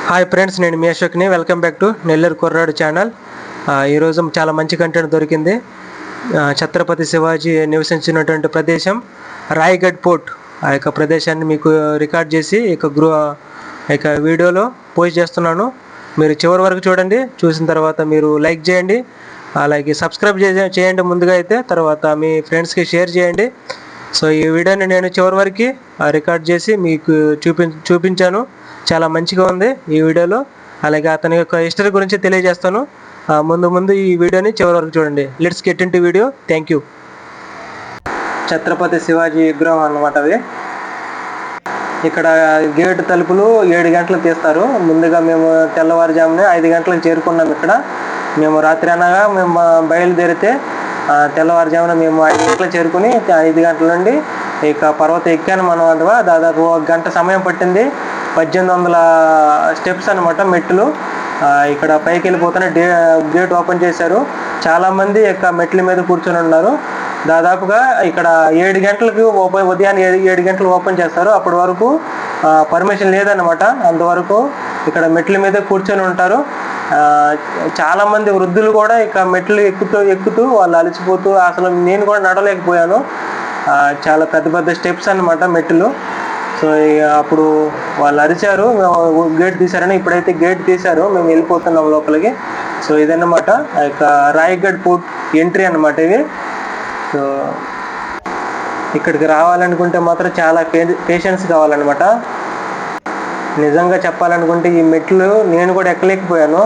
Hi friends, నేను మీ అశోక్ని. Welcome back to Nellore కుర్రాడు channel. ఈరోజు చాలా మంచి కంటెంట్ దొరికింది. ఛత్రపతి శివాజీ నివసించినటువంటి ప్రదేశం రాయగఢ్ ఫోర్ట్. ఆ యొక్క ప్రదేశాన్ని మీకు రికార్డ్ చేసి ఇక వీడియోలో పోస్ట్ చేస్తున్నాను. మీరు చివరి వరకు చూడండి. చూసిన తర్వాత మీరు లైక్ చేయండి, అలాగే సబ్స్క్రైబ్ చేయండి ముందుగా అయితే. తర్వాత మీ ఫ్రెండ్స్కి షేర్ చేయండి. సో ఈ వీడియోని నేను చివరి వరకు రికార్డ్ చేసి మీకు చూపించాను. చాలా మంచిగా ఉంది ఈ వీడియోలో. అలాగే అతని యొక్క హిస్టరీ గురించి తెలియజేస్తాను. ముందు ఈ వీడియోని చివరి వరకు చూడండి. Let's get into video. Thank you. Chhatrapati Shivaji విగ్రహం అన్నమాట అది. ఇక్కడ గేట్ తలుపులు 7 గంటలకు తీస్తారు. ముందుగా మేము తెల్లవారుజామునే 5 గంటలకు చేరుకున్నాం. ఇక్కడ మేము రాత్రి అనగా మేము బయలుదేరితే తెల్లవారుజామున మేము 5 గంటలకు చేరుకుని 5 గంటల నుండి ఇక పర్వతం ఎక్కాను మనం. అంటవా దాదాపు 1 గంట సమయం పట్టింది. 1800 స్టెప్స్ అనమాట మెట్లు. ఇక్కడ పైకి వెళ్ళిపోతూనే గేట్ ఓపెన్ చేశారు. చాలామంది ఇక మెట్ల మీద కూర్చొని ఉన్నారు. దాదాపుగా ఇక్కడ 7 గంటలకు ఉదయాన్నే 7 గంటలు ఓపెన్ చేస్తారు. అప్పటి వరకు పర్మిషన్ లేదన్నమాట. అంతవరకు ఇక్కడ మెట్ల మీద కూర్చొని ఉంటారు. చాలామంది వృద్ధులు కూడా ఇక మెట్లు ఎక్కుతూ వాళ్ళు అలసిపోతూ, అసలు నేను కూడా నడవలేకపోయాను. చాలా పెద్ద స్టెప్స్ అన్నమాట మెట్లు. సో అప్పుడు వాళ్ళు అరిచారు, గేట్ తీశారని. ఇప్పుడైతే గేట్ తీశారు, మేము వెళ్ళిపోతున్నాం లోపలికి. సో ఇదన్నమాట ఇక రాయగఢ్ ఫోర్ట్ ఎంట్రీ అన్నమాట ఇది. సో ఇక్కడికి రావాలనుకుంటే మాత్రం చాలా పేషెన్స్ కావాలన్నమాట. నిజంగా చెప్పాలనుకుంటే ఈ మెట్లు నేను కూడా ఎక్కలేకపోయాను.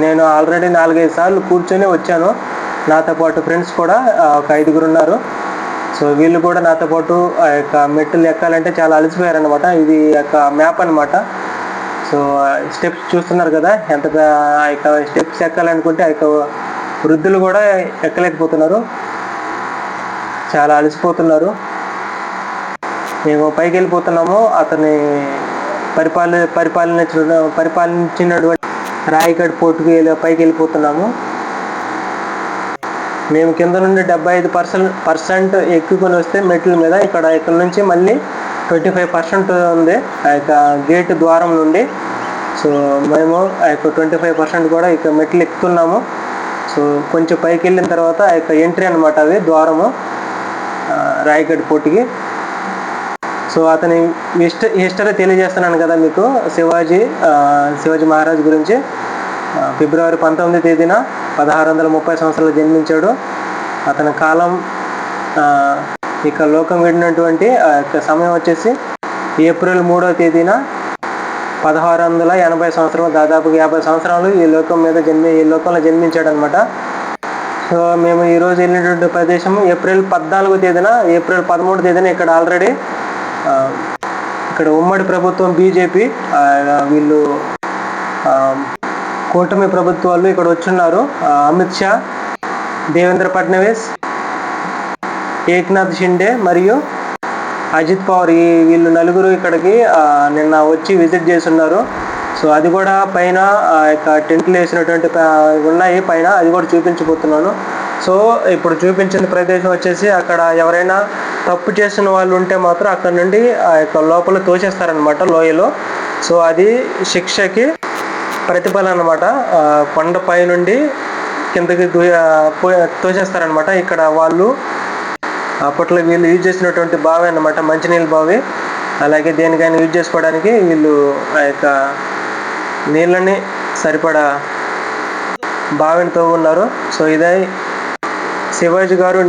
నేను ఆల్రెడీ 4-5 సార్లు కూర్చొని వచ్చాను. నాతో పాటు ఫ్రెండ్స్ కూడా ఒక 5గురు ఉన్నారు. సో వీళ్ళు కూడా నాతో పాటు ఆ యొక్క మెట్లు ఎక్కాలంటే చాలా అలసిపోయారనమాట. ఇది యొక్క మ్యాప్ అనమాట. సో స్టెప్స్ చూస్తున్నారు కదా, ఎంత ఆ యొక్క స్టెప్స్ ఎక్కాలనుకుంటే ఆ యొక్క వృద్ధులు కూడా ఎక్కలేకపోతున్నారు, చాలా అలసిపోతున్నారు. మేము పైకి వెళ్ళిపోతున్నాము. అతని పరిపాలించినటువంటి రాయగఢ్ ఫోర్ట్కి పైకి వెళ్ళిపోతున్నాము. మేము కింద నుండి 75% ఎక్కుకొని వస్తే మెట్ల మీద ఇక్కడ నుంచి మళ్ళీ 25% ఉంది ఆ యొక్క గేట్ ద్వారం నుండి. సో మేము ఆ యొక్క 25% కూడా ఇక మెట్లు ఎక్కుతున్నాము. సో కొంచెం పైకి వెళ్ళిన తర్వాత ఆ యొక్క ఎంట్రీ అనమాట, అది ద్వారము రాయగఢ్ ఫోర్ట్కి. సో అతని హిస్టరీ తెలియజేస్తున్నాను కదా మీకు. శివాజీ మహారాజ్ గురించి ఫిబ్రవరి 19వ తేదీన 1630 సంవత్సరాలు జన్మించాడు. అతని కాలం ఇక లోకం విడినటువంటి సమయం వచ్చేసి ఏప్రిల్ 3వ తేదీన 1680 సంవత్సరాలు, దాదాపుగా 50 సంవత్సరాలు ఈ లోకంలో జన్మించాడు అనమాట. సో మేము ఈరోజు వెళ్ళినటువంటి ప్రదేశం ఏప్రిల్ 14వ తేదీన, ఏప్రిల్ 13వ తేదీన ఇక్కడ ఆల్రెడీ ఇక్కడ ఉమ్మడి ప్రభుత్వం బీజేపీ వీళ్ళు కూటమి ప్రభుత్వాలు ఇక్కడ వచ్చున్నారు. అమిత్ షా, దేవేంద్ర ఫడ్నవీస్, ఏక్నాథ్ షిండే మరియు అజిత్ పవార్, వీళ్ళు నలుగురు ఇక్కడికి నిన్న వచ్చి విజిట్ చేస్తున్నారు. సో అది కూడా పైన ఇక టెంట్లు వేసినటువంటి ఉన్నాయి పైన, అది కూడా చూపించబోతున్నాను. సో ఇప్పుడు చూపించిన ప్రదేశం వచ్చేసి అక్కడ ఎవరైనా తప్పు చేసిన వాళ్ళు ఉంటే మాత్రం అక్కడ నుండి ఆ యొక్క లోపల తోసేస్తారనమాట, లోయలో. సో అది శిక్షకి ప్రతిఫలం అన్నమాట. కొండపై నుండి కిందకి తోసేస్తారనమాట. ఇక్కడ వాళ్ళు అప్పట్లో వీళ్ళు యూజ్ చేసినటువంటి బావి అన్నమాట, మంచినీళ్ళ బావి. అలాగే దేనికైనా యూజ్ చేసుకోవడానికి వీళ్ళు ఆ యొక్క నీళ్ళని సరిపడా బావిని తవ్వున్నారు. సో ఇదే శివాజీ గారు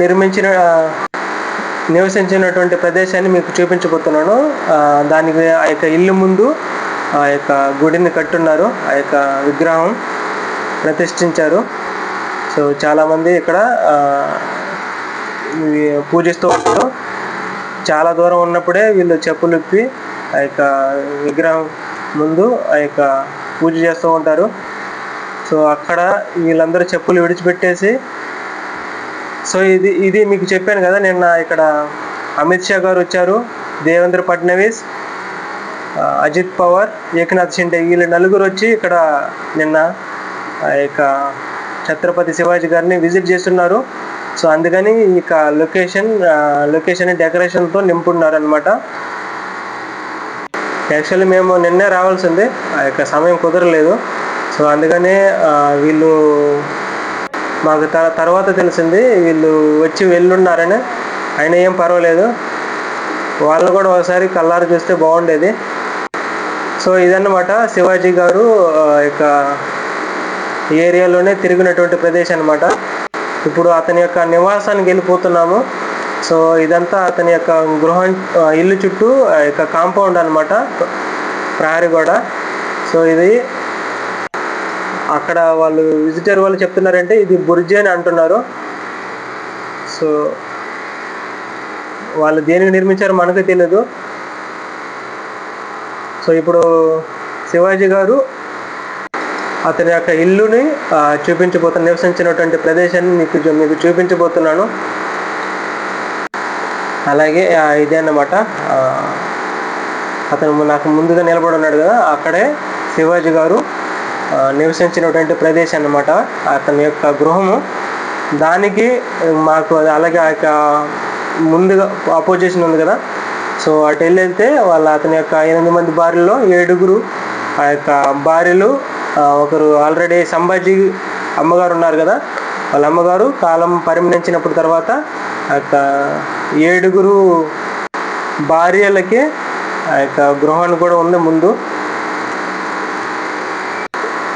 నివసించినటువంటి ప్రదేశాన్ని మీకు చూపించబోతున్నాను. దానికి ఆ యొక్క ఇల్లు ముందు ఆ యొక్క గుడిని కట్టున్నారు, ఆ యొక్క విగ్రహం ప్రతిష్ఠించారు. సో చాలామంది ఇక్కడ పూజిస్తూ ఉంటారు. చాలా దూరం ఉన్నప్పుడే వీళ్ళు చెప్పులు ఇప్పి ఆ యొక్క విగ్రహం ముందు ఆ యొక్క పూజ చేస్తూ ఉంటారు. సో అక్కడ వీళ్ళందరూ చెప్పులు విడిచిపెట్టేసి, సో ఇది మీకు చెప్పాను కదా నిన్న, ఇక్కడ అమిత్ షా గారు వచ్చారు, దేవేంద్ర ఫడ్నవీస్, అజిత్ పవార్, ఏక్నాథ్ షిండే, వీళ్ళు నలుగురు వచ్చి ఇక్కడ నిన్న ఆ యొక్క ఛత్రపతి శివాజీ గారిని విజిట్ చేస్తున్నారు. సో అందుకని ఇక లొకేషన్ డెకరేషన్తో నింపున్నారు అనమాట. యాక్చువల్లీ మేము నిన్నే రావాల్సింది, ఆ యొక్క సమయం కుదరలేదు. సో అందుకనే వీళ్ళు మాకు తర్వాత తెలిసింది వీళ్ళు వచ్చి వెళ్ళున్నారని. అయినా ఏం పర్వాలేదు, వాళ్ళు కూడా ఒకసారి కళ్ళారు చూస్తే బాగుండేది. సో ఇదన్నమాట శివాజీ గారు యొక్క ఏరియాలోనే తిరిగినటువంటి ప్రదేశం అన్నమాట. ఇప్పుడు అతని యొక్క నివాసానికి వెళ్ళిపోతున్నాము. సో ఇదంతా అతని యొక్క ఇల్లు చుట్టూ యొక్క కాంపౌండ్ అనమాట, ప్రహరీ గోడ. సో ఇది అక్కడ వాళ్ళు విజిటర్ వాళ్ళు చెప్తున్నారంటే ఇది బుర్జీ అని అంటున్నారు. సో వాళ్ళు దేనికి నిర్మించారో మనకు తెలియదు. సో ఇప్పుడు శివాజీ గారు అతని యొక్క ఇల్లుని నివసించినటువంటి ప్రదేశాన్ని మీకు చూపించబోతున్నాను. అలాగే ఇదే అన్నమాట, అతను నాకు ముందుగా నిలబడి ఉన్నాడు కదా, అక్కడే శివాజీ గారు నివసించినటువంటి ప్రదేశం అన్నమాట, అతని యొక్క గృహము. దానికి మాకు అలాగే ఆ యొక్క ముందుగా అపోజిషన్ ఉంది కదా, సో అటు వెళ్తే అతని యొక్క 8 మంది భార్యలో 7 ఆ యొక్క భార్యలు, ఒకరు ఆల్రెడీ సంభాజీ అమ్మగారు ఉన్నారు కదా, వాళ్ళ అమ్మగారు కాలం పరిమణించినప్పుడు తర్వాత ఆ యొక్క 7 భార్యలకి ఆ యొక్క గృహాన్ని కూడా ఉంది ముందు.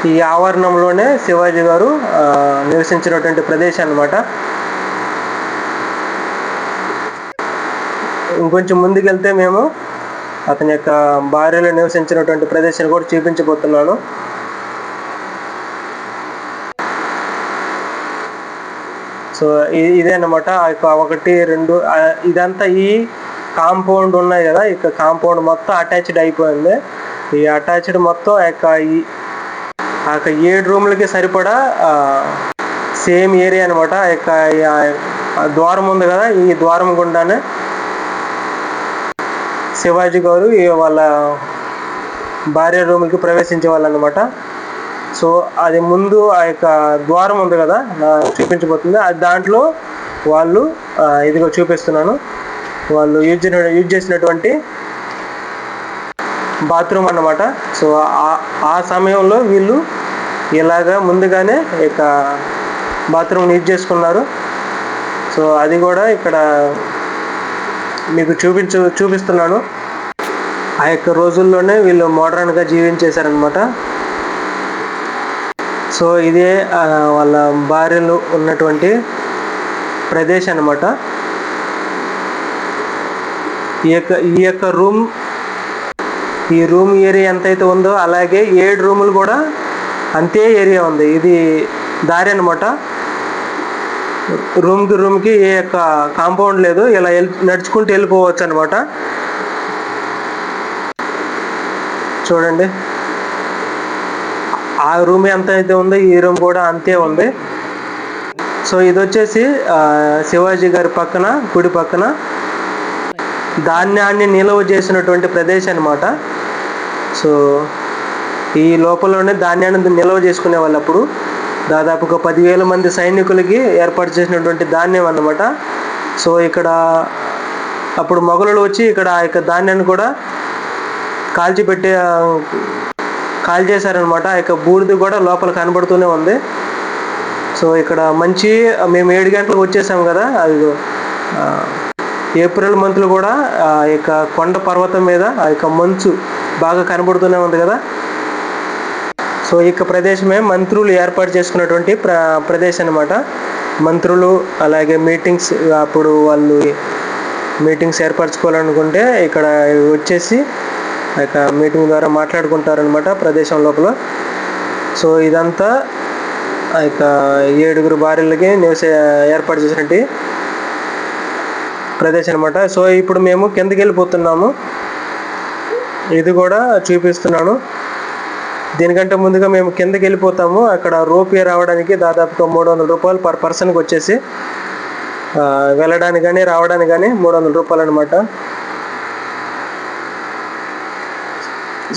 ఈ ఆవరణంలోనే శివాజీ గారు నివసించినటువంటి ప్రదేశం అన్నమాట. ఇంకొంచెం ముందుకెళ్తే మేము అతని యొక్క భార్యలో నివసించినటువంటి ప్రదేశాన్ని కూడా చూపించబోతున్నాను. సో ఇదే అన్నమాట ఆ యొక్క 1, 2 ఇదంతా ఈ కాంపౌండ్ ఉన్నాయి కదా, ఇక కాంపౌండ్ మొత్తం అటాచ్డ్ అయిపోయింది. ఈ అటాచ్డ్ మొత్తం ఆ యొక్క 7 రూమ్లకి సరిపడా సేమ్ ఏరియా అనమాట. ఆ యొక్క ద్వారం ఉంది కదా, ఈ ద్వారం గుండానే శివాజీ గారు వాళ్ళ భార్య రూమ్కి ప్రవేశించే వాళ్ళు అనమాట. సో అది ముందు ఆ యొక్క ద్వారం ఉంది కదా చూపించబోతుంది, అది దాంట్లో వాళ్ళు ఇదిగో చూపిస్తున్నాను, వాళ్ళు యూజ్ చేసినటువంటి బాత్రూమ్ అన్నమాట. సో ఆ సమయంలో వీళ్ళు ఇలాగా ముందుగానే ఇక బాత్రూమ్ యూజ్ చేసుకున్నారు. సో అది కూడా ఇక్కడ మీకు చూపిస్తున్నాను. ఆ యొక్క రోజుల్లోనే వీళ్ళు మోడర్న్గా జీవించేశారనమాట. సో ఇదే వాళ్ళ భార్యలు ఉన్నటువంటి ప్రదేశం అన్నమాట. ఈ యొక్క రూమ్ ఏరియా ఎంతైతే ఉందో అలాగే 7 రూములు కూడా అంతే ఏరియా ఉంది. ఇది దారి అనమాట, రూమ్కి ఏ యొక్క కాంపౌండ్ లేదు, ఇలా నడుచుకుంటూ వెళ్ళిపోవచ్చు అనమాట. చూడండి, ఆ రూమ్ ఎంత అయితే ఉందో ఈ రూమ్ కూడా అంతే ఉంది. సో ఇది వచ్చేసి శివాజీ గారి పక్కన గుడి పక్కన ధాన్యాన్ని నిల్వ చేసినటువంటి ప్రదేశం అనమాట. సో ఈ లోపలనే ధాన్యాన్ని నిల్వ చేసుకునే వాళ్ళు అప్పుడు దాదాపుగా 10,000 మంది సైనికులకి ఏర్పాటు చేసినటువంటి ధాన్యం అన్నమాట. సో ఇక్కడ అప్పుడు మొఘలులు వచ్చి ఇక్కడ ఆ యొక్క ధాన్యాన్ని కూడా కాల్చేశారనమాట. ఆ యొక్క బూడిద కూడా లోపల కనబడుతూనే ఉంది. సో ఇక్కడ మేము 7 గంటలకు వచ్చేసాం కదా, అది ఏప్రిల్ మంత్లో కూడా ఆ యొక్క కొండ పర్వతం మీద ఆ యొక్క మంచు బాగా కనబడుతూనే ఉంది కదా. సో ఈ యొక్క ప్రదేశమే మంత్రులు ఏర్పాటు చేసుకున్నటువంటి ప్రదేశం అనమాట. మంత్రులు అలాగే మీటింగ్స్, అప్పుడు వాళ్ళు మీటింగ్స్ ఏర్పరచుకోవాలనుకుంటే ఇక్కడ వచ్చేసి ఆ యొక్క మీటింగ్ ద్వారా మాట్లాడుకుంటారనమాట ప్రదేశం లోపల. సో ఇదంతా ఆ యొక్క 7 భార్యలకి ఏర్పాటు చేసినట్టు ప్రదేశం అనమాట. సో ఇప్పుడు మేము కిందకి వెళ్ళిపోతున్నాము, ఇది కూడా చూపిస్తున్నాను. దీనికంటే ముందుగా మేము కిందకి వెళ్ళిపోతాము. అక్కడ రోపే రావడానికి దాదాపుగా 300 రూపాయలు పర్ పర్సన్కి వచ్చేసి, వెళ్ళడానికి కానీ రావడానికి కానీ 300 రూపాయలు అనమాట.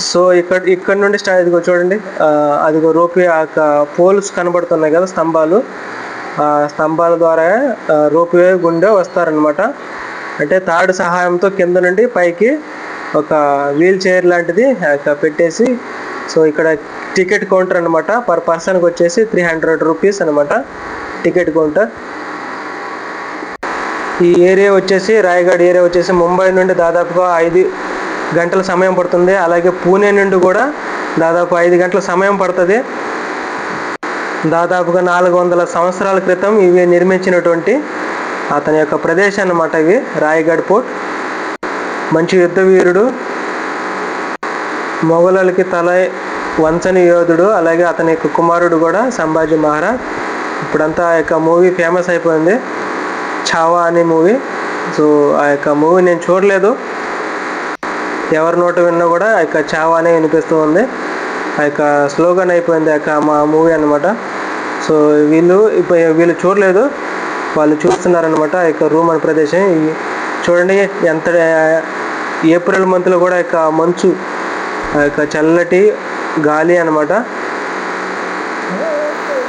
సో ఇక్కడ నుండి ఇదిగో చూడండి, అదిగో రోపే ఆ పోల్స్ కనబడుతున్నాయి కదా, స్తంభాలు, ఆ స్తంభాల ద్వారా రోపే గుండా వస్తారనమాట. అంటే తాడు సహాయంతో కింద నుండి పైకి ఒక వీల్ చైర్ లాంటిది పెట్టేసి, సో ఇక్కడ టికెట్ కౌంటర్ అనమాట. పర్ పర్సన్కి వచ్చేసి 300 రూపీస్ అనమాట టికెట్ కౌంటర్. ఈ ఏరియా వచ్చేసి రాయగఢ్ ఏరియా వచ్చేసి ముంబై నుండి దాదాపుగా 5 గంటల సమయం పడుతుంది. అలాగే పూణే నుండి కూడా దాదాపు 5 గంటల సమయం పడుతుంది. దాదాపుగా 400 సంవత్సరాల క్రితం ఇవి నిర్మించినటువంటి అతని యొక్క ప్రదేశం అన్నమాట ఇవి, రాయగఢ్ పోర్ట్. మంచి యుద్ధ వీరుడు, మొఘలులకి తల వంచని యోధుడు. అలాగే అతని యొక్క కుమారుడు కూడా సంభాజీ మహారాజ్. ఇప్పుడంతా ఆ యొక్క మూవీ ఫేమస్ అయిపోయింది, ఛావా అనే మూవీ. సో ఆ యొక్క మూవీ నేను చూడలేదు, ఎవరి నోట విన్నా కూడా ఆ యొక్క ఛావా అనే వినిపిస్తూ ఉంది. ఆ యొక్క స్లోగన్ అయిపోయింది ఆ యొక్క మా మూవీ అనమాట. సో వీళ్ళు చూడలేదు, వాళ్ళు చూస్తున్నారనమాట ఆ యొక్క రూమ్ అనే ప్రదేశం. చూడండి ఎంత ఏప్రిల్ మంత్లో కూడా ఆ యొక్క మంచు, ఆ యొక్క చల్లటి గాలి అనమాట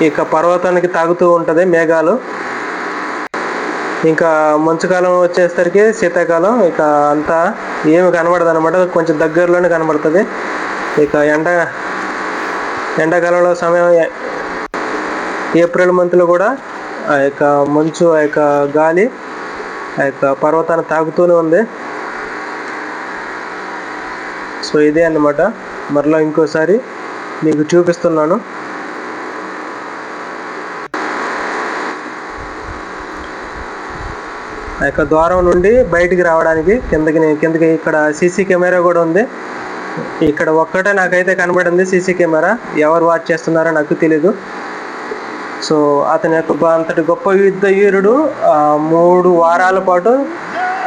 ఇక పర్వతానికి తాగుతూ ఉంటుంది మేఘాలు. ఇంకా మంచుకాలం వచ్చేసరికి శీతాకాలం ఇక అంతా ఏమి కనబడదు అనమాట, కొంచెం దగ్గరలోనే కనబడుతుంది. ఇక ఎండాకాలంలో సమయం ఏప్రిల్ మంత్లో కూడా ఆ యొక్క మంచు, ఆ యొక్క గాలి ఆ యొక్క పర్వతాన్ని తాగుతూనే ఉంది. సో ఇదే అన్నమాట, మరలా ఇంకోసారి మీకు చూపిస్తున్నాను. ఆ యొక్క ద్వారం నుండి బయటికి రావడానికి కిందకి ఇక్కడ సీసీ కెమెరా కూడా ఉంది. ఇక్కడ ఒక్కటే నాకైతే కనబడింది సీసీ కెమెరా, ఎవరు వాచ్ చేస్తున్నారో నాకు తెలీదు. సో అతని యొక్క అంతటి గొప్ప యుద్ధ వీరుడు 3 వారాల పాటు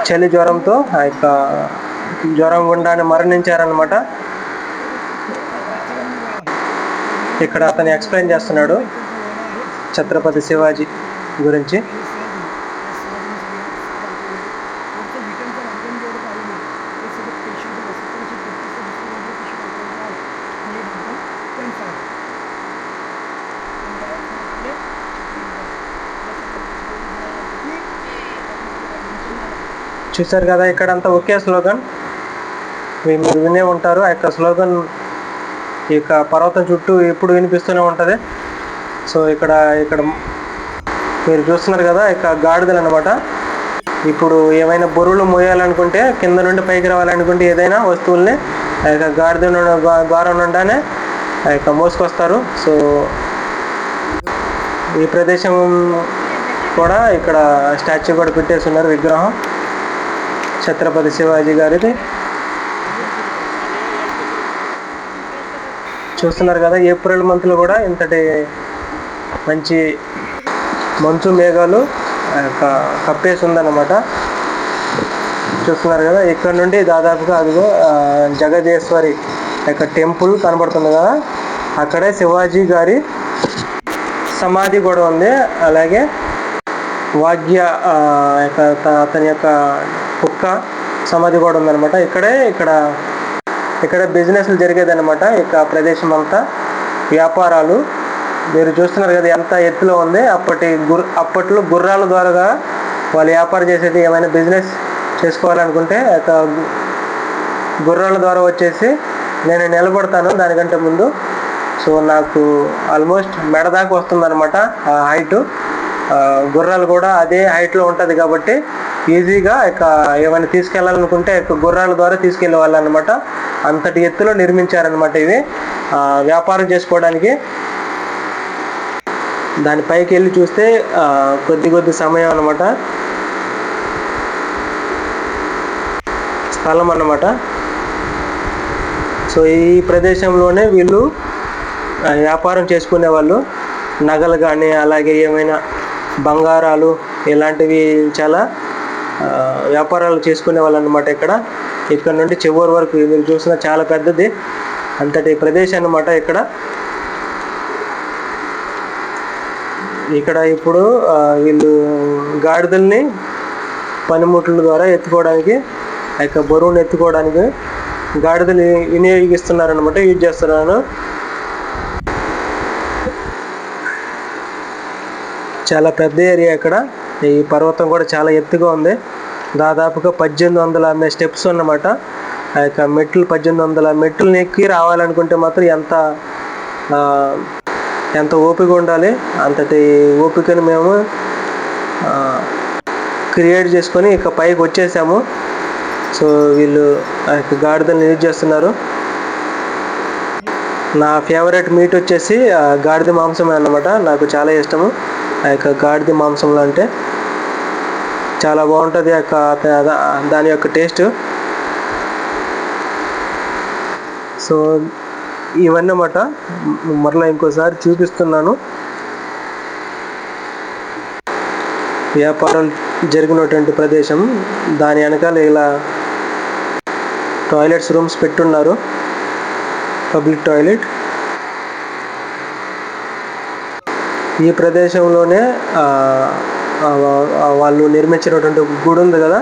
చలి జ్వరంతో ఆ యొక్క జ్వరం గుండానే మరణించారనమాట. ఇక్కడ అతను ఎక్స్ప్లెయిన్ చేస్తున్నాడు ఛత్రపతి శివాజీ గురించి. చూసారు కదా, ఇక్కడంతా ఒకే స్లోగన్, మీరు వినే ఉంటారు. ఆ యొక్క స్లోగన్ ఈ యొక్క పర్వతం చుట్టూ ఎప్పుడు వినిపిస్తూనే ఉంటుంది. సో ఇక్కడ మీరు చూస్తున్నారు కదా, ఇక గాడిదలు అనమాట. ఇప్పుడు ఏమైనా బరువులు మోయాలనుకుంటే, కింద నుండి పైకి రావాలనుకుంటే ఏదైనా వస్తువుల్ని ఆ యొక్క గాడిద ద్వారం నుండానే ఆ యొక్క మోసుకొస్తారు. సో ఈ ప్రదేశం కూడా ఇక్కడ స్టాచ్యూ కూడా పెట్టేస్తున్నారు, విగ్రహం ఛత్రపతి శివాజీ గారిది. చూస్తున్నారు కదా, ఏప్రిల్ మంత్లో కూడా ఇంతటి మంచి మంచు మేఘాలు కప్పేసి ఉందన్నమాట. చూస్తున్నారు కదా, ఇక్కడ నుండి దాదాపుగా అదిగో జగదేశ్వరి యొక్క టెంపుల్ కనబడుతుంది కదా, అక్కడే శివాజీ గారి సమాధి కూడా ఉంది. అలాగే వాగ్య అతని యొక్క కుక్క సమాధి కూడా ఉందన్నమాట. ఇక్కడ బిజినెస్లు జరిగేది అనమాట. ఇక ప్రదేశం అంతా వ్యాపారాలు మీరు చూస్తున్నారు కదా, ఎంత ఎత్తులో ఉంది. అప్పట్లో గుర్రాల ద్వారా వాళ్ళు వ్యాపారం చేసేది. ఏమైనా బిజినెస్ చేసుకోవాలనుకుంటే గుర్రాల ద్వారా వచ్చేసి నేను నిలబడతాను దానికంటే ముందు. సో నాకు ఆల్మోస్ట్ మెడ దాకా వస్తుంది అనమాట ఆ హైటు. గుర్రాలు కూడా అదే హైట్లో ఉంటుంది కాబట్టి ఈజీగా ఏమైనా తీసుకెళ్ళాలనుకుంటే గుర్రాల ద్వారా తీసుకెళ్ళే వాళ్ళు అనమాట. అంతటి ఎత్తులో నిర్మించారనమాట ఇవి వ్యాపారం చేసుకోవడానికి. దానిపైకి వెళ్ళి చూస్తే కొద్ది సమయం అనమాట, స్థలం అన్నమాట. సో ఈ ప్రదేశంలోనే వీళ్ళు వ్యాపారం చేసుకునే వాళ్ళు. నగలు కానీ అలాగే ఏమైనా బంగారాలు ఇలాంటివి చాలా వ్యాపారాలు చేసుకునే వాళ్ళు అనమాట. ఇక్కడ నుండి చివరి వరకు మీరు చూసిన చాలా పెద్దది అంతటి ప్రదేశం అన్నమాట. ఇక్కడ ఇప్పుడు వీళ్ళు గాడిదల్ని పనిముట్ల ద్వారా ఎత్తుకోవడానికి, ఆ యొక్క బరువును ఎత్తుకోవడానికి గాడిదలు వినియోగిస్తున్నారనమాట, యూజ్ చేస్తున్నారు. చాలా పెద్ద ఏరియా ఇక్కడ. ఈ పర్వతం కూడా చాలా ఎత్తుగా ఉంది, దాదాపుగా 1800 స్టెప్స్ అన్నమాట. ఆ యొక్క మెట్లు 1800 మెట్లుని ఎక్కి రావాలనుకుంటే మాత్రం ఆ, ఎంత ఓపిక ఉండాలి. అంతటి ఓపికను మేము క్రియేట్ చేసుకొని ఇక పైకి వచ్చేసాము. సో వీళ్ళు ఆ యొక్క గాడిదలను యూజ్ చేస్తున్నారు. నా ఫేవరెట్ మీట్ వచ్చేసి గాడిద మాంసమే అన్నమాట. నాకు చాలా ఇష్టము ఆ యొక్క గాడిద మాంసంలో అంటే. చాలా బాగుంటుంది దాని యొక్క టేస్ట్. సో ఇవన్నీ అన్నమాట. మరలా ఇంకోసారి చూపిస్తున్నాను. వ్యాపారాలు జరిగినటువంటి ప్రదేశం, దాని వెనకాల ఇలా టాయిలెట్స్ రూమ్స్ పెట్టున్నారు, పబ్లిక్ టాయిలెట్. ఈ ప్రదేశంలోనే వాళ్ళు నిర్మించినటువంటి గుడి ఉంది కదా,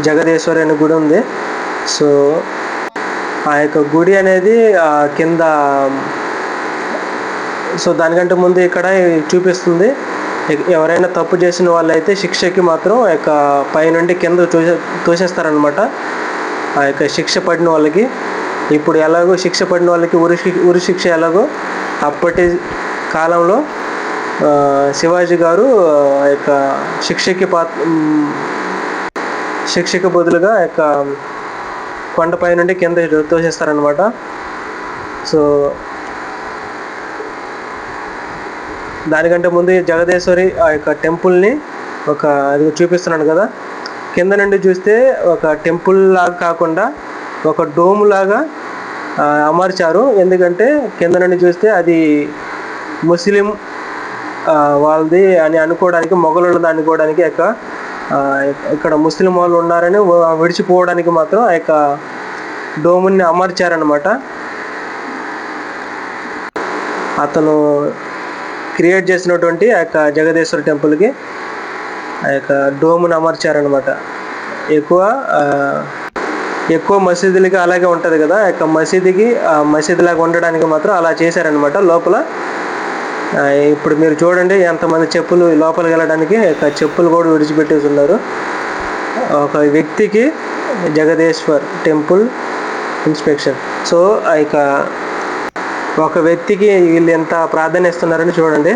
జగదేశ్వరి అనే గుడి ఉంది. సో ఆ యొక్క గుడి అనేది కింద, సో దానికంటే ముందు ఇక్కడ చూపిస్తుంది, ఎవరైనా తప్పు చేసిన వాళ్ళైతే శిక్షకి మాత్రం ఆ యొక్క పైనుండి కింద తోసేస్తారనమాట. ఆ యొక్క శిక్ష పడిన వాళ్ళకి, ఇప్పుడు ఎలాగో శిక్ష పడిన వాళ్ళకి ఉరి శిక్ష ఎలాగో, అప్పటి కాలంలో శివాజీ గారు ఆ యొక్క శిక్షకి బదులుగా ఆ యొక్క కొండపై నుండి కింద తోసేస్తారనమాట. సో దానికంటే ముందు జగదేశ్వరి ఆ యొక్క టెంపుల్ని అది చూపిస్తున్నాను కదా, కింద నుండి చూస్తే ఒక టెంపుల్ లాగా కాకుండా ఒక డోమ్ లాగా అమర్చారు. ఎందుకంటే కింద నుండి చూస్తే అది ముస్లిం వాళ్ళది అని అనుకోవడానికి, మొఘలులది అనుకోవడానికి ఇక్కడ ముస్లిం వాళ్ళు ఉన్నారని విడిచిపోవడానికి మాత్రం ఆ యొక్క డోముని అమర్చారనమాట. అతను క్రియేట్ చేసినటువంటి ఆ యొక్క జగదేశ్వర టెంపుల్కి ఆ యొక్క డోమును అమర్చారనమాట. ఎక్కువ మసీదులకి అలాగే ఉంటుంది కదా, ఆ యొక్క మసీదులాగా ఉండడానికి మాత్రం అలా చేశారనమాట. లోపల ఇప్పుడు మీరు చూడండి ఎంతమంది చెప్పులు లోపలికి వెళ్ళడానికి చెప్పులు కూడా విడిచిపెట్టేసి ఉన్నారు. ఒక వ్యక్తికి జగదేశ్వర్ టెంపుల్ ఇన్స్పెక్షన్. సో ఇక ఒక వ్యక్తికి వీళ్ళు ఎంత ప్రాధాన్యత ఇస్తున్నారని చూడండి.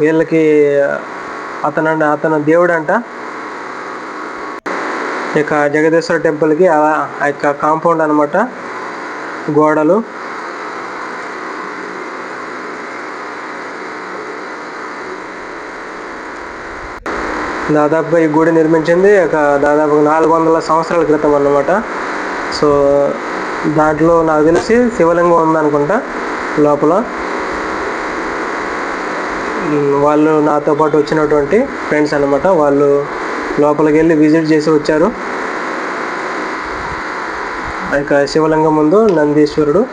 వీళ్ళకి అతను దేవుడు అంట. ఇక జగదేశ్వర టెంపుల్కి ఆ యొక్క కాంపౌండ్ అనమాట, గోడలు. దాదాపుగా ఈ గుడి నిర్మించింది దాదాపు 400 సంవత్సరాల క్రితం అన్నమాట. సో దాంట్లో నాకు తెలిసి శివలింగం ఉందనుకుంటా లోపల. వాళ్ళు నాతో పాటు వచ్చినటువంటి ఫ్రెండ్స్ అన్నమాట, వాళ్ళు లోపలికి వెళ్ళి విజిట్ చేసి వచ్చారు. ఇక శివలింగం ముందు నందీశ్వరుడు.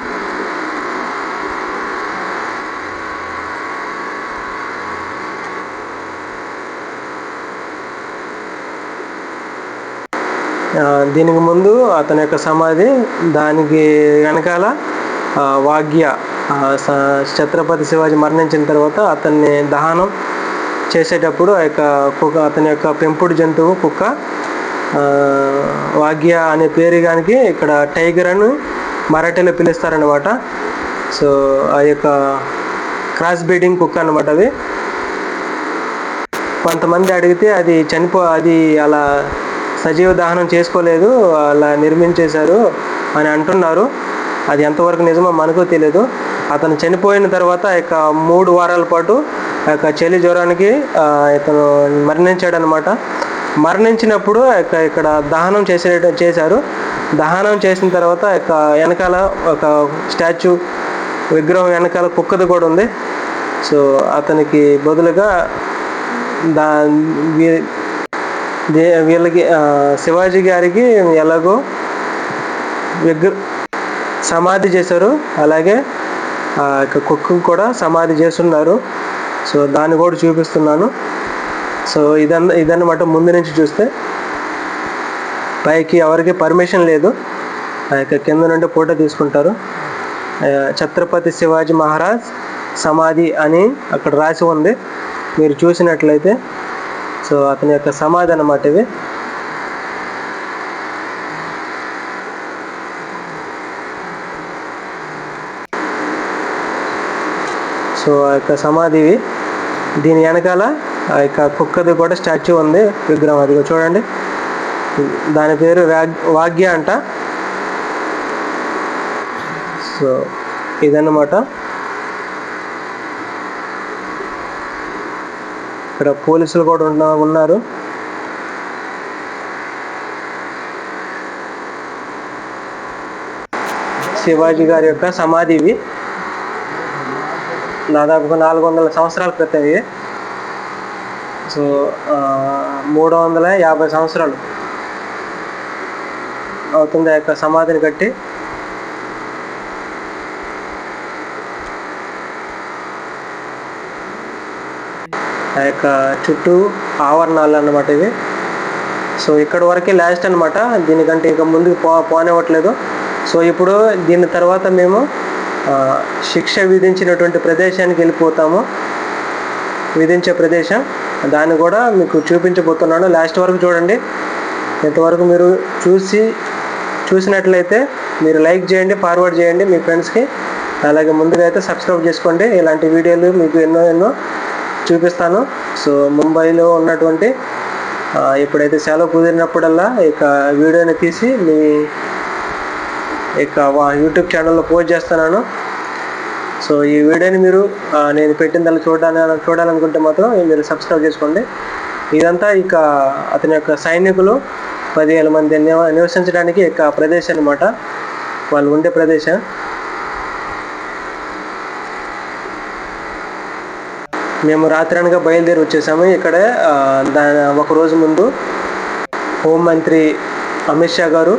దీనికి ముందు అతని యొక్క సమాధి, దానికి వెనకాల వాగ్య ఛత్రపతి శివాజీ మరణించిన తర్వాత అతన్ని దహనం చేసేటప్పుడు ఆ యొక్క కుక్క, అతని యొక్క పెంపుడు జంతువు కుక్క వాగ్య అనే పేరుగానికి ఇక్కడ టైగర్ అని మరాఠీలో పిలుస్తారనమాట. సో ఆ యొక్క క్రాస్ బ్రీడింగ్ కుక్క అనమాట అది. కొంతమంది అడిగితే అది అలా సజీవ దహనం చేసుకోలేదు, అలా నిర్మించేశారు అని అంటున్నారు. అది ఎంతవరకు నిజమో మనకు తెలియదు. అతను చనిపోయిన తర్వాత ఆ యొక్క 3 వారాల పాటు ఆ యొక్క చలి జ్వరానికి ఇతను మరణించాడనమాట. మరణించినప్పుడు ఇక్కడ దహనం చేశారు. దహనం చేసిన తర్వాత వెనకాల ఒక స్టాచ్యూ విగ్రహం వెనకాల కుక్కది కూడా ఉంది. సో అతనికి బదులుగా వీళ్ళకి శివాజీ గారికి ఎలాగో సమాధి చేశారు, అలాగే కుక్కకు కూడా సమాధి చేస్తున్నారు. సో దాన్ని కూడా చూపిస్తున్నాను. సో ఇదన్నమాట. ముందు నుంచి చూస్తే పైకి ఎవరికి పర్మిషన్ లేదు, కింద నుండి ఫోటో తీసుకుంటారు. ఛత్రపతి శివాజీ మహారాజ్ సమాధి అని అక్కడ రాసి ఉంది. మీరు చూసినట్లయితే సో అతని యొక్క సమాధి అన్నమాట ఇవి. సో ఆ యొక్క సమాధి దీని వెనకాల ఆ యొక్క కుక్కది కూడా స్టాచ్యూ ఉంది, విగ్రహం. అదిగో చూడండి, దాని పేరు వాగ్య అంట. సో ఇదన్నమాట. ఇక్కడ పోలీసులు కూడా ఉన్నారు. శివాజీ గారి యొక్క సమాధి ఇవి. దాదాపుగా 400 సంవత్సరాల క్రితం ఇవి. సో 350 సంవత్సరాలు అవుతుంది ఆ యొక్క సమాధిని కట్టి. ఆ యొక్క చుట్టూ ఆవరణాలు అన్నమాట ఇవి. సో ఇక్కడ వరకే లాస్ట్ అనమాట, దీనికంటే ఇంకా ముందుకు పోనివ్వట్లేదు. సో ఇప్పుడు దీని తర్వాత మేము శిక్ష విధించినటువంటి ప్రదేశానికి వెళ్ళిపోతాము. విధించే ప్రదేశం దాన్ని కూడా మీకు చూపించబోతున్నాను. లాస్ట్ వరకు చూడండి. ఇంతవరకు మీరు చూసినట్లయితే మీరు లైక్ చేయండి, ఫార్వర్డ్ చేయండి మీ ఫ్రెండ్స్కి. అలాగే ముందుగా అయితే సబ్స్క్రైబ్ చేసుకోండి. ఇలాంటి వీడియోలు మీకు ఎన్నో చూపిస్తాను. సో ముంబైలో ఉన్నటువంటి ఎప్పుడైతే సెలవు కుదిరినప్పుడల్లా ఇక వీడియోని తీసి మీ ఇక యూట్యూబ్ ఛానల్లో పోస్ట్ చేస్తున్నాను. సో ఈ వీడియోని మీరు నేను పెట్టిందల్లా చూడాలనుకుంటే మాత్రం మీరు సబ్స్క్రైబ్ చేసుకోండి. ఇదంతా ఇక అతని యొక్క సైనికులు 10,000 మంది నివసించడానికి ఇక ప్రదేశం అన్నమాట, వాళ్ళు ఉండే ప్రదేశం. మేము రాత్రనగా బయలుదేరి వచ్చేసాము. ఇక్కడే ఒక రోజు ముందు హోంమంత్రి అమిత్ షా గారు,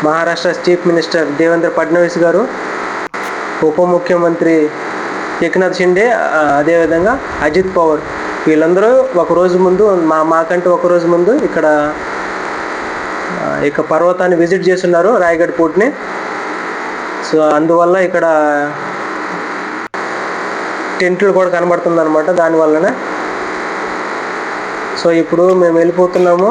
మహారాష్ట్ర చీఫ్ మినిస్టర్ దేవేంద్ర ఫడ్నవీస్ గారు, ఉప ముఖ్యమంత్రి ఏక్నాథ్ షిండే, అదేవిధంగా అజిత్ పవార్, వీళ్ళందరూ ఒక రోజు ముందు మాకంటే ఒక రోజు ముందు ఇక్కడ పర్వతాన్ని విజిట్ చేస్తున్నారు, రాయగఢ్ ఫోర్ట్ని. సో అందువల్ల ఇక్కడ టెంట్లు కూడా కనబడుతుంది అనమాట, దానివల్లనే. సో ఇప్పుడు మేము వెళ్ళిపోతున్నాము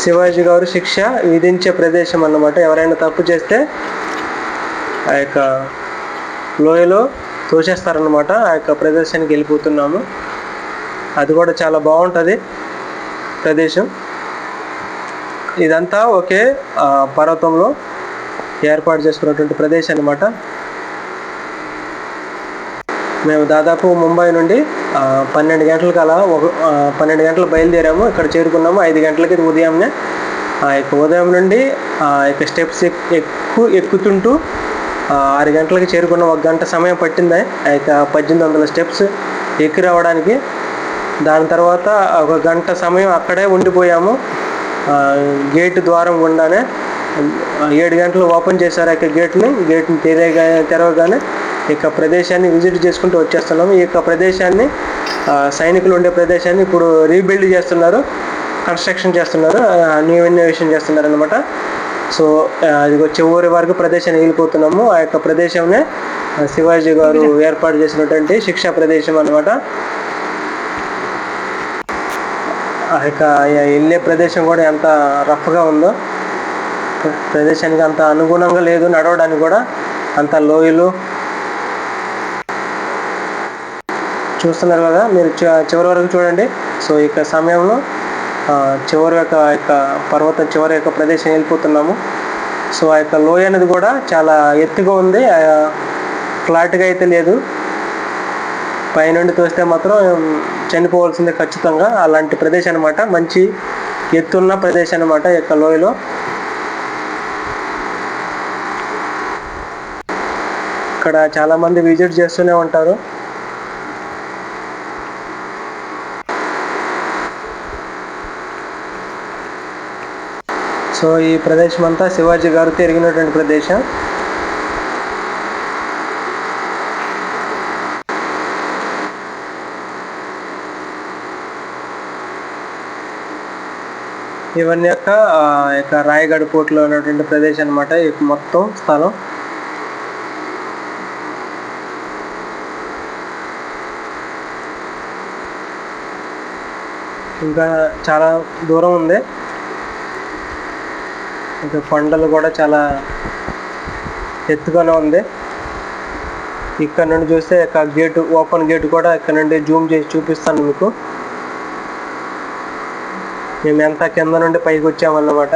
శివాజీ గారు శిక్ష విధించే ప్రదేశం అన్నమాట. ఎవరైనా తప్పు చేస్తే ఆ యొక్క లోయలో తోసేస్తారనమాట. ఆ యొక్క ప్రదేశానికి వెళ్ళిపోతున్నాము. అది కూడా చాలా బాగుంటుంది ప్రదేశం. ఇదంతా ఒకే పర్వతంలో ఏర్పాటు చేసుకున్నటువంటి ప్రదేశం అన్నమాట. మేము దాదాపు ముంబై నుండి 12 గంటలకు 12 గంటలు బయలుదేరాము. ఇక్కడ చేరుకున్నాము 5 గంటలకి ఉదయంనే. ఆ యొక్క ఉదయం నుండి ఆ యొక్క స్టెప్స్ ఎక్కుతుంటూ 6 గంటలకి చేరుకున్నాం. 1 గంట సమయం పట్టింది ఆ యొక్క 1800 స్టెప్స్ ఎక్కి రావడానికి. దాని తర్వాత 1 గంట సమయం అక్కడే ఉండిపోయాము. గేటు ద్వారం గుండానే 7 గంటలు ఓపెన్ చేశారు. ఆ యొక్క గేట్ని తెరవగానే ఇక ప్రదేశాన్ని విజిట్ చేసుకుంటూ వచ్చేస్తున్నాము. ఈ యొక్క ప్రదేశాన్ని సైనికులు ఉండే ప్రదేశాన్ని ఇప్పుడు రీబిల్డ్ చేస్తున్నారు, కన్స్ట్రక్షన్ చేస్తున్నారు, న్యూ ఇన్నోవేషన్ చేస్తున్నారు అనమాట. సో అది చివరి వరకు ప్రదేశాన్ని వెళ్ళిపోతున్నాము. ఆ యొక్క ప్రదేశంనే శివాజీ గారు ఏర్పాటు చేసినటువంటి శిక్షా ప్రదేశం అనమాట. ఆ యొక్క వెళ్ళే ప్రదేశం కూడా ఎంత రఫ్గా ఉందో, ప్రదేశానికి అంత అనుగుణంగా లేదు నడవడానికి కూడా. అంత లోయలు చూస్తున్నారు కదా మీరు, చివరి వరకు చూడండి. సో ఇక సమయంలో చివరి యొక్క పర్వతం చివరి యొక్క ప్రదేశం వెళ్ళిపోతున్నాము. సో ఆ యొక్క లోయ అనేది కూడా చాలా ఎత్తుగా ఉంది, ఫ్లాట్గా అయితే లేదు. పైనుండి తోస్తే మాత్రం చనిపోవాల్సిందే ఖచ్చితంగా. అలాంటి ప్రదేశం అనమాట, మంచి ఎత్తున్న ప్రదేశం అనమాట ఈ యొక్క లోయలో. ఇక్కడ చాలామంది విజిట్ చేస్తూనే ఉంటారు. సో ఈ ప్రదేశం అంతా శివాజీ గారు తిరిగినటువంటి ప్రదేశం. ఇవన్నీ యొక్క రాయగఢ్ పోర్ట్లో ఉన్నటువంటి ప్రదేశం అనమాట ఈ మొత్తం స్థలం. ఇంకా చాలా దూరం ఉంది. ఇంకా కొండలు కూడా చాలా ఎత్తుగానే ఉంది. ఇక్కడ నుండి చూస్తే గేటు, ఓపెన్ గేటు కూడా ఇక్కడ నుండి జూమ్ చేసి చూపిస్తాను మీకు. మేము ఎంత కింద నుండి పైకి వచ్చామన్నమాట.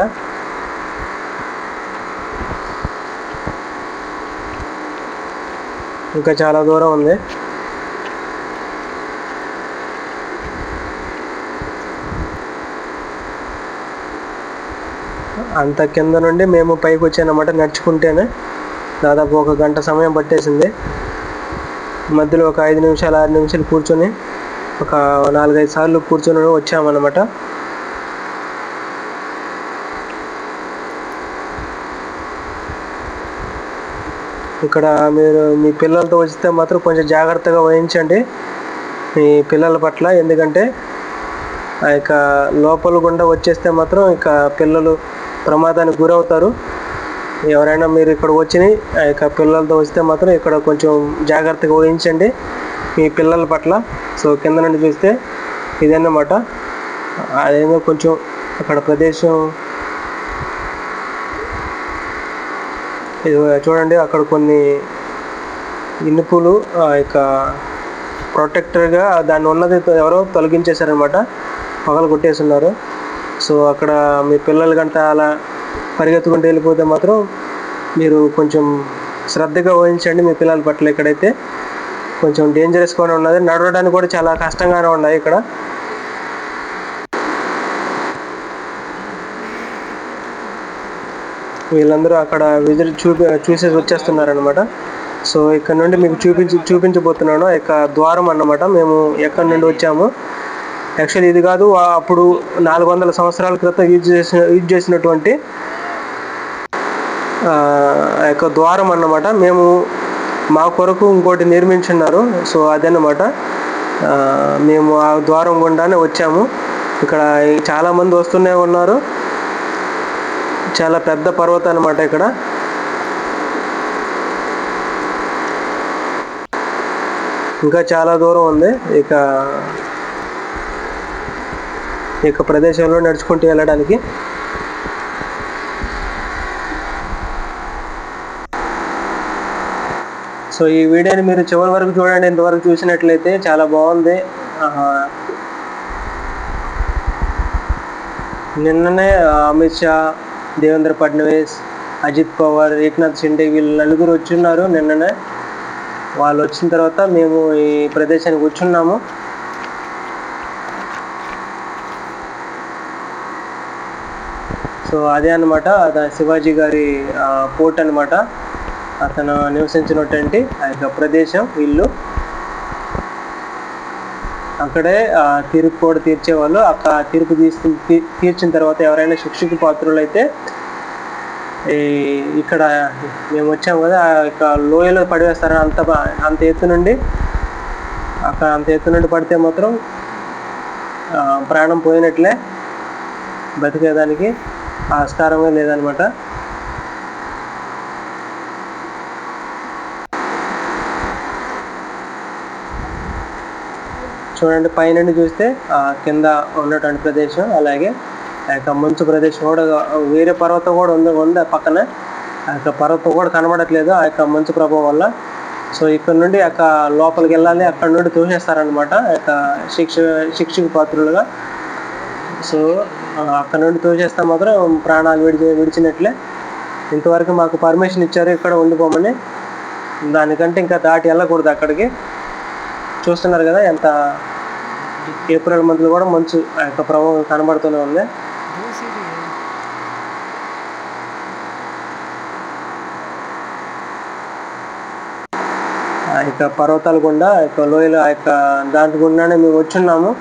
ఇంకా చాలా దూరం ఉంది. అంత కింద నుండి మేము పైకి వచ్చానమాట. నడుచుకుంటేనే దాదాపు 1 గంట సమయం పట్టేసింది. మధ్యలో ఒక 5 నిమిషాలు 6 నిమిషాలు కూర్చొని ఒక 4-5 సార్లు కూర్చొని వచ్చామన్నమాట. ఇక్కడ మీరు మీ పిల్లలతో వస్తే మాత్రం కొంచెం జాగ్రత్తగా వహించండి మీ పిల్లల పట్ల. ఎందుకంటే ఆ యొక్క లోపల గుండా వచ్చేస్తే మాత్రం ఇక పిల్లలు ప్రమాదానికి గురవుతారు. ఎవరైనా మీరు ఇక్కడ వచ్చి ఆ యొక్క పిల్లలతో వస్తే మాత్రం ఇక్కడ కొంచెం జాగ్రత్తగా వహించండి మీ పిల్లల పట్ల. సో కింద నుండి చూస్తే ఇదన్నమాట. అదేమో కొంచెం అక్కడ ప్రదేశం ఇది చూడండి. అక్కడ కొన్ని ఇనుపులు ఇక ప్రొటెక్టర్గా దాన్ని ఉన్నది ఎవరో తొలగించేశారనమాట, పగలు కొట్టేస్తున్నారు. సో అక్కడ మీ పిల్లలు కనుక అలా పరిగెత్తుకుంటూ వెళ్ళిపోతే మాత్రం మీరు కొంచెం శ్రద్ధగా వహించండి మీ పిల్లల పట్ల. ఇక్కడైతే కొంచెం డేంజరస్గానే ఉన్నది, నడవడానికి కూడా చాలా కష్టంగానే ఉన్నాయి ఇక్కడ. వీళ్ళందరూ అక్కడ విజిట్ చూసేసి వచ్చేస్తున్నారనమాట. సో ఇక్కడ నుండి మీకు చూపించబోతున్నాను ఇక ద్వారం అన్నమాట. మేము ఎక్కడి నుండి వచ్చాము. యాక్చువల్లీ ఇది కాదు, అప్పుడు 400 సంవత్సరాల క్రితం యూజ్ చేసినటువంటి యొక్క ద్వారం అన్నమాట. మేము మా కొరకు ఇంకోటి నిర్మించున్నారు. సో అదన్నమాట. మేము ఆ ద్వారం గుండానే వచ్చాము. ఇక్కడ చాలామంది వస్తూనే ఉన్నారు. చాలా పెద్ద పర్వతం అన్నమాట ఇక్కడ. ఇంకా చాలా దూరం ఉంది ఇక ప్రదేశంలో నడుచుకుంటూ వెళ్ళడానికి. సో ఈ వీడియోని మీరు చివరి వరకు చూడండి. ఇంతవరకు చూసినట్లయితే చాలా బాగుంది. నిన్ననే అమిత్ షా, దేవేంద్ర ఫడ్నవీస్, అజిత్ పవార్, ఏక్నాథ్ షిండే వీళ్ళు నలుగురు వచ్చున్నారు నిన్ననే. వాళ్ళు వచ్చిన తర్వాత మేము ఈ ప్రదేశానికి వచ్చున్నాము. సో అదే అనమాట, శివాజీ గారి పోర్ట్ అనమాట. అతను నివసించినటువంటి ఆ యొక్క ప్రదేశం, ఇల్లు. అక్కడే తీర్పు కూడా తీర్చేవాళ్ళు. అక్కడ తీర్పు తీర్చిన తర్వాత ఎవరైనా శిక్షకు పాత్రులైతే ఇక్కడ మేము వచ్చాము కదా, ఇక లోయలో పడివేస్తారు. అంత ఎత్తు నుండి పడితే మాత్రం ప్రాణం పోయినట్లే, బతికేదానికి ఆస్కారమే లేదనమాట. చూడండి, పైనుండి చూస్తే కింద ఉన్నటువంటి ప్రదేశం, అలాగే ఆ యొక్క మంచు ప్రదేశం కూడా, వేరే పర్వతం కూడా ఉంది పక్కన. ఆ యొక్క పర్వతం కూడా కనబడట్లేదు ఆ యొక్క మంచు ప్రభావం వల్ల. సో ఇక్కడ నుండి లోపలికి వెళ్ళాలి, అక్కడ నుండి తోసేస్తారనమాట ఆ యొక్క శిక్షకు పాత్రులుగా. సో అక్కడ నుండి తోసేస్తే మాత్రం ప్రాణాలు విడిచినట్లే. ఇంతవరకు మాకు పర్మిషన్ ఇచ్చారు ఇక్కడ ఉండిపోమని, దానికంటే ఇంకా దాటి వెళ్ళకూడదు అక్కడికి. చూస్తున్నారు కదా, ఎంత ఏప్రిల్ మంత్లో కూడా మంచు ఆ యొక్క ప్రభావం కనబడుతూనే ఉంది. ఆ యొక్క పర్వతాల గుండా, ఆ యొక్క లోయలు, ఆ యొక్క దాంట్ గుండానే మేము వచ్చున్నాము.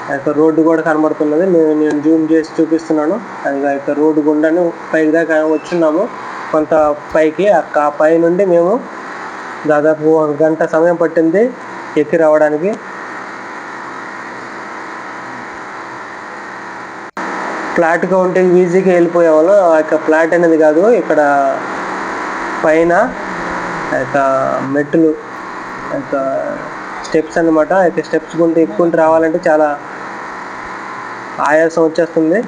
ఆ యొక్క రోడ్డు కూడా కనబడుతున్నది. నేను జూమ్ చేసి చూపిస్తున్నాను. అది ఆ యొక్క రోడ్డు గుండానే పైకి దాకా వచ్చున్నాము. కొంత పైకి ఆ పై నుండి మేము దాదాపు 1 గంట సమయం పట్టింది ఎక్కి రావడానికి. ఫ్లాట్గా ఉంటే ఈజీగా వెళ్ళిపోయేవాళ్ళం. ఆ యొక్క ఫ్లాట్ అనేది కాదు, ఇక్కడ పైన ఆ యొక్క మెట్లు, ఆ యొక్క స్టెప్స్ అన్నమాట. ఆ యొక్క స్టెప్స్ గుంటే ఎక్కుంటూ రావాలంటే చాలా ఆయాసం వచ్చేస్తుంది.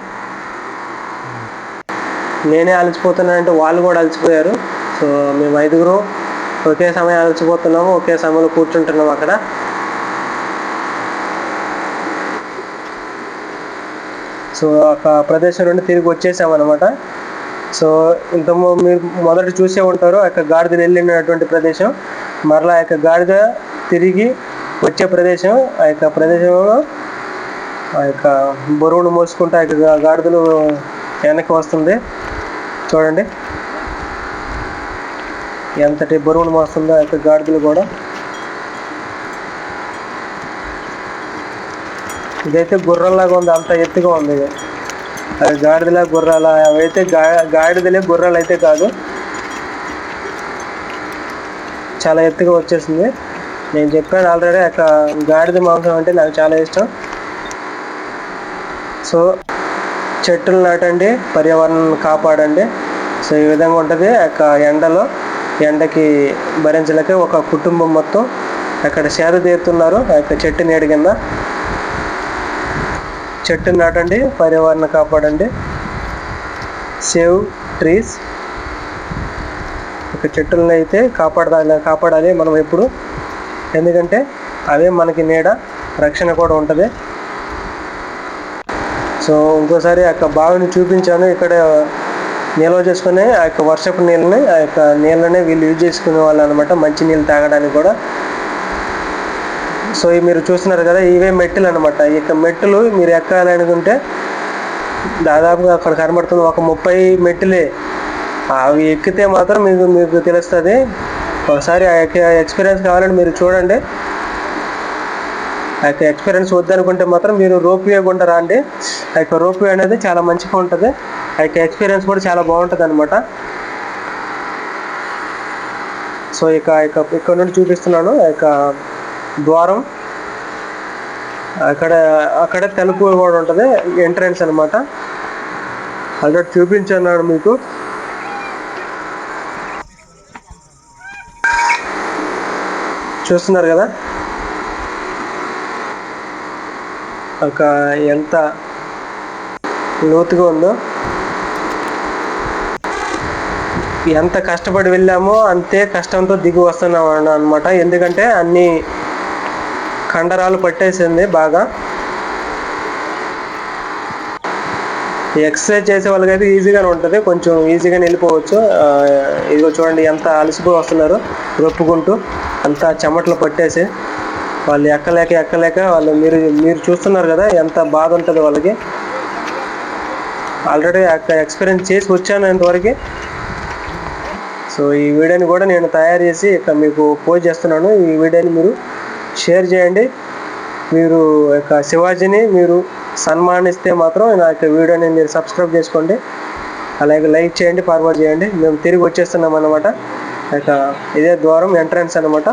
నేనే అలసిపోతున్నానంటే వాళ్ళు కూడా అలసిపోయారు. సో మేము 5గురు ఒకే సమయం అలసిపోతున్నాము, ఒకే సమయంలో కూర్చుంటున్నాము అక్కడ. సో ఒక ప్రదేశం నుండి తిరిగి వచ్చేసామన్నమాట. సో మీరు మొదట చూసే ఉంటారు ఆ యొక్క గాడిద వెళ్ళినటువంటి ప్రదేశం. మరలా ఆ యొక్క గాడిద తిరిగి వచ్చే ప్రదేశం. ఆ యొక్క ప్రదేశంలో ఆ యొక్క బరువును మోసుకుంటూ ఆ యొక్క గాడిదలు వెనక్కి వస్తుంది. చూడండి ఎంతటి బరువును మోస్తుందో ఆ యొక్క గాడిదలు కూడా. ఇదైతే గుర్రంలాగా ఉంది, అంత ఎత్తుగా ఉంది. అది గాడిదలా గుర్రాల అవైతే గాడిదలే, గుర్రాలు అయితే కాదు. చాలా ఎత్తుగా వచ్చేసింది. నేను చెప్పాను ఆల్రెడీ అక్కడ గాడిద మాంసం అంటే నాకు చాలా ఇష్టం. సో చెట్టులు నాటండి, పర్యావరణాన్ని కాపాడండి. సో ఈ విధంగా ఉంటుంది. ఎండకి భరించలేక ఒక కుటుంబం మొత్తం అక్కడ సేద తీరుతున్నారు ఆ యొక్క చెట్టు నీడ కింద. చెట్టు నాటండి, పర్యావరణాన్ని కాపాడండి. Save trees. ఒక చెట్టులను అయితే కాపాడాలి మనం ఎప్పుడు. ఎందుకంటే అవే మనకి నీడ, రక్షణ కూడా ఉంటుంది. సో ఇంకోసారి ఆ యొక్క బావిని చూపించాను. ఇక్కడ నిల్వ చేసుకుని ఆ యొక్క వర్షపు నీళ్ళని వీళ్ళు యూజ్ చేసుకునే వాళ్ళు అనమాట, మంచి నీళ్ళు తాగడానికి కూడా. సో మీరు చూస్తున్నారు కదా, ఇవే మెట్టులు అనమాట. ఈ యొక్క మెట్టులు మీరు ఎక్కాలనుకుంటే దాదాపుగా అక్కడ కనబడుతుంది ఒక 30 మెట్టులే. అవి ఎక్కితే మాత్రం మీకు తెలుస్తుంది. ఒకసారి ఆ యొక్క ఎక్స్పీరియన్స్ కావాలని మీరు చూడండి. ఆ యొక్క ఎక్స్పీరియన్స్ వద్దనుకుంటే మాత్రం మీరు రోప్వే గుండా రండి. ఆ యొక్క రోప్వే అనేది చాలా మంచిగా ఉంటుంది. ఆ యొక్క ఎక్స్పీరియన్స్ కూడా చాలా బాగుంటుంది అనమాట. సో ఇక్కడ నుండి చూపిస్తున్నాను ఆ యొక్క ద్వారం. అక్కడ తలుపు కూడా ఉంటుంది, ఎంట్రన్స్ అనమాట. ఆల్రెడీ చూపించాను మీకు. చూస్తున్నారు కదా ఎంత లోతుగా ఉందో. ఎంత కష్టపడి వెళ్ళామో అంతే కష్టంతో దిగి వస్తున్నాం అనమాట. ఎందుకంటే అన్ని కండరాలు పట్టేసింది బాగా. ఎక్సర్సైజ్ చేసే వాళ్ళకైతే ఈజీగానే ఉంటుంది, కొంచెం ఈజీగానే వెళ్ళిపోవచ్చు. ఇదిగో చూడండి ఎంత అలసిపోయి వస్తున్నారు రొప్పుకుంటూ, అంత చెమటలు పట్టేసి. వాళ్ళు ఎక్కలేక వాళ్ళు మీరు చూస్తున్నారు కదా ఎంత బాధ ఉంటుంది వాళ్ళకి. ఆల్రెడీ ఎక్స్పీరియన్స్ చేసి వచ్చాను ఇంతవరకు. సో ఈ వీడియోని కూడా నేను తయారు చేసి ఇక్కడ మీకు పోస్ట్ చేస్తున్నాను. ఈ వీడియోని మీరు షేర్ చేయండి. మీరు యొక్క శివాజీని మీరు సన్మానిస్తే మాత్రం నా యొక్క వీడియోని మీరు సబ్స్క్రైబ్ చేసుకోండి. అలాగే లైక్ చేయండి, ఫార్వర్డ్ చేయండి. మేము తిరిగి వచ్చేస్తున్నాం అన్నమాట. ఇదే ద్వారం, ఎంట్రన్స్ అనమాట.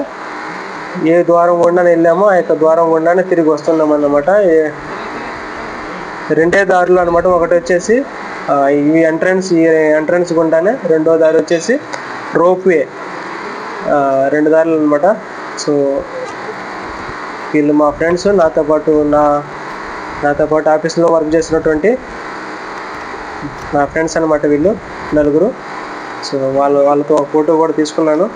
ఏ ద్వారం గుండానే వెళ్ళామో ఆ యొక్క ద్వారం గుండానే తిరిగి వస్తున్నాం అన్నమాట. రెండే దారులు అనమాట. ఒకటి వచ్చేసి ఈ ఎంట్రన్స్ గుండానే, రెండో దారి వచ్చేసి రోప్వే. 2 దారులు అనమాట. సో వీళ్ళు మా ఫ్రెండ్స్, నాతో పాటు ఆఫీస్లో వర్క్ చేసినటువంటి నా ఫ్రెండ్స్ అనమాట. వీళ్ళు 4. సో వాళ్ళతో ఫోటో కూడా తీసుకున్నాను,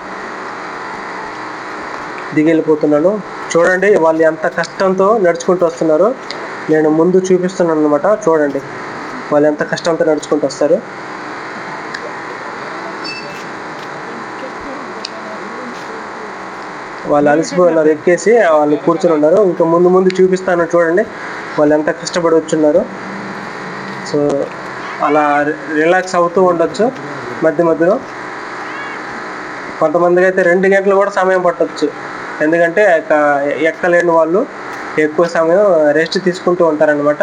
దిగి వెళ్ళిపోతున్నాను. చూడండి వాళ్ళు ఎంత కష్టంతో నడుచుకుంటూ వస్తున్నారు. నేను ముందు చూపిస్తున్నాను అనమాట. చూడండి వాళ్ళు ఎంత కష్టంతో నడుచుకుంటూ వస్తారు. వాళ్ళు అలసిపోయి ఉన్నారు, ఎక్కేసి వాళ్ళు కూర్చొని ఉన్నారు. ఇంకా ముందు చూపిస్తాను చూడండి వాళ్ళు ఎంత కష్టపడి వచ్చున్నారు. సో అలా రిలాక్స్ అవుతూ ఉండొచ్చు మధ్యలో. కొంతమందికి అయితే 2 గంటలు కూడా సమయం పట్టవచ్చు. ఎందుకంటే ఎక్కలేని వాళ్ళు ఎక్కువ సమయం రెస్ట్ తీసుకుంటూ ఉంటారనమాట.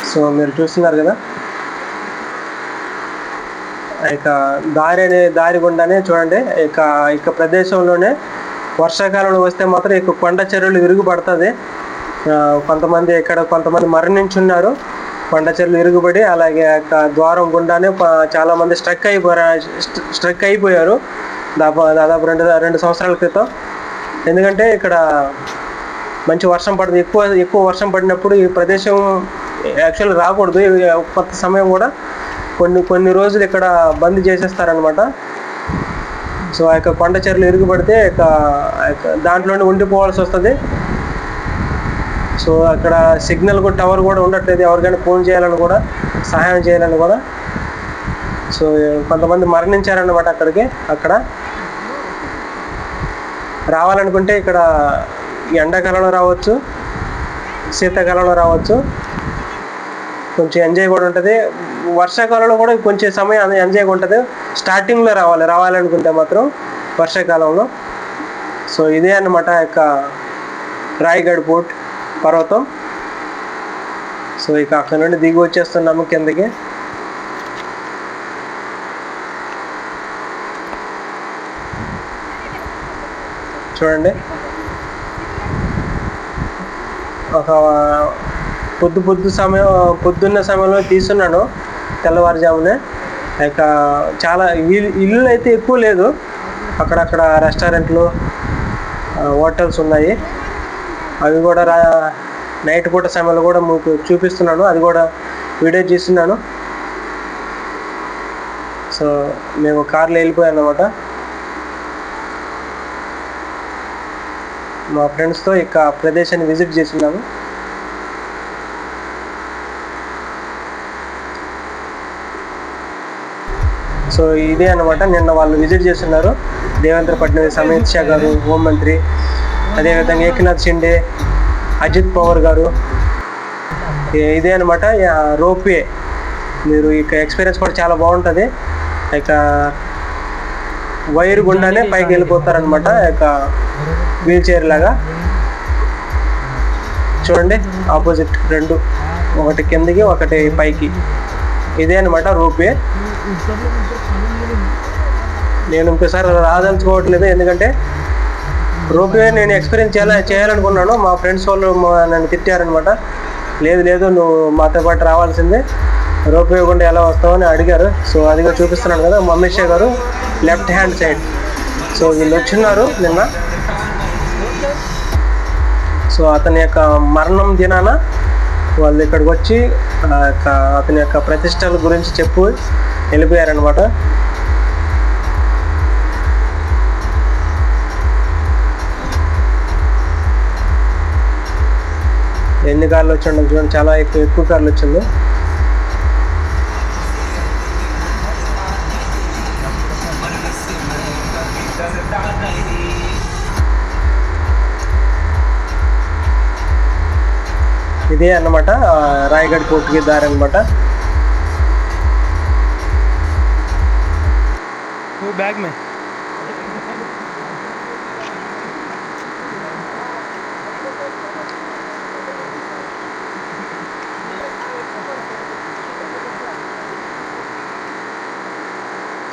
సో మీరు చూస్తున్నారు కదా దారి గుండానే చూడండి. ఇక ప్రదేశంలోనే వర్షాకాలంలో వస్తే మాత్రం ఇక కొండ చెరువులు విరుగుపడుతుంది. కొంతమంది మరణించున్నారు. కొండ చెరువులు విరుగుబడి అలాగే ద్వారం గుండానే చాలామంది స్ట్రక్ అయిపోయారు దాదాపు 2 సంవత్సరాల క్రితం. ఎందుకంటే ఇక్కడ మంచి వర్షం పడుతుంది. ఎక్కువ వర్షం పడినప్పుడు ఈ ప్రదేశం యాక్చువల్ రాకూడదు. కొత్త సమయం కూడా కొన్ని రోజులు ఇక్కడ బంద్ చేసేస్తారనమాట. సో ఆ యొక్క కొండ చర్యలు ఇరుగుపడితే దాంట్లోనే ఉండిపోవాల్సి వస్తుంది. సో అక్కడ సిగ్నల్ కూడా టవర్ కూడా ఉండట్లేదు. ఎవరికైనా ఫోన్ చేయాలని కూడా, సహాయం చేయాలని కూడా. సో కొంతమంది మరణించారన్నమాట అక్కడ రావాలనుకుంటే ఇక్కడ ఎండాకాలంలో రావచ్చు, శీతాకాలంలో రావచ్చు. కొంచెం ఎంజాయ్ కూడా ఉంటుంది. వర్షాకాలంలో కూడా కొంచెం సమయం ఎంజాయ్గా ఉంటుంది. స్టార్టింగ్లో రావాలనుకుంటే మాత్రం వర్షాకాలంలో. సో ఇదే అన్నమాట యొక్క రాయగఢ్ ఫోర్ట్ పర్వతం. సో ఇక అక్కడ నుండి దిగి వచ్చేస్తున్నాము కిందకి. చూడండి, ఒక పొద్దున్న సమయంలో తీస్తున్నాను, తెల్లవారుజామునే. ఇక చాలా ఇల్లు అయితే ఎక్కువ లేదు. అక్కడక్కడ రెస్టారెంట్లు, హోటల్స్ ఉన్నాయి. అవి కూడా నైట్ పూట సమయంలో కూడా మీకు చూపిస్తున్నాను. అది కూడా వీడియో చేస్తున్నాను. సో మేము కార్లో వెళ్ళిపోయాం అన్నమాట. మా ఫ్రెండ్స్తో ఇక ప్రదేశాన్ని విజిట్ చేస్తున్నాము. సో ఇదే అన్నమాట, నిన్న వాళ్ళు విజిట్ చేస్తున్నారు. దేవేంద్ర ఫడ్నవీస్, అమిత్ షా గారు, హోంమంత్రి, అదేవిధంగా ఏకనాథ్ షిండే, అజిత్ పవార్ గారు. ఇదే అనమాట రోప్వే. మీరు ఇక ఎక్స్పీరియన్స్ కూడా చాలా బాగుంటుంది. ఇక వైర్ గుండానే పైకి వెళ్ళిపోతారనమాట, ఇక వీల్ చైర్ లాగా. చూడండి, ఆపోజిట్ రెండు, ఒకటి కిందకి ఒకటి పైకి. ఇదే అనమాట రోప్వే. నేను ఇంకోసారి రాదలుచుకోవట్లేదు, ఎందుకంటే రోప్వే నేను ఎక్స్పీరియన్స్ చేయాలనుకున్నాను. మా ఫ్రెండ్స్ వాళ్ళు నన్ను తిట్టారనమాట. లేదు నువ్వు మాతో పాటు రావాల్సిందే, రోప్వే గుండా ఎలా వస్తావని అడిగారు. సో అదిగా చూపిస్తున్నాను కదా, అమిత్ షా గారు లెఫ్ట్ హ్యాండ్ సైడ్. సో వీళ్ళు వచ్చిన్నారు నిన్న. సో అతని యొక్క మరణం దినాన వాళ్ళు ఇక్కడికి వచ్చి అతని యొక్క ప్రతిష్టల గురించి చెప్పి వెళ్ళిపోయారనమాట. ఎన్ని కార్లు వచ్చి చూడండి, చాలా ఎక్కువ కార్లు వచ్చింది. ఇదే అన్నమాట రాయగఢ్ ఫోర్ట్కి దారి అనమాట. బ్యాగ్ మే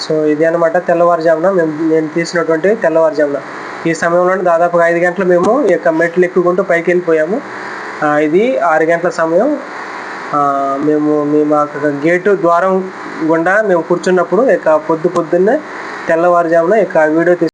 సో ఇది అనమాట తెల్లవారుజామున నేను తీసినటువంటి తెల్లవారుజామున. ఈ సమయంలోనే దాదాపుగా 5 గంటలు మేము ఈ యొక్క మెట్లు ఎక్కుకుంటూ పైకి వెళ్ళిపోయాము. ఇది 6 గంటల సమయం. మేము గేటు ద్వారం గుండా మేము కూర్చున్నప్పుడు ఇక పొద్దున్నే తెల్లవారుజామున ఇక వీడియో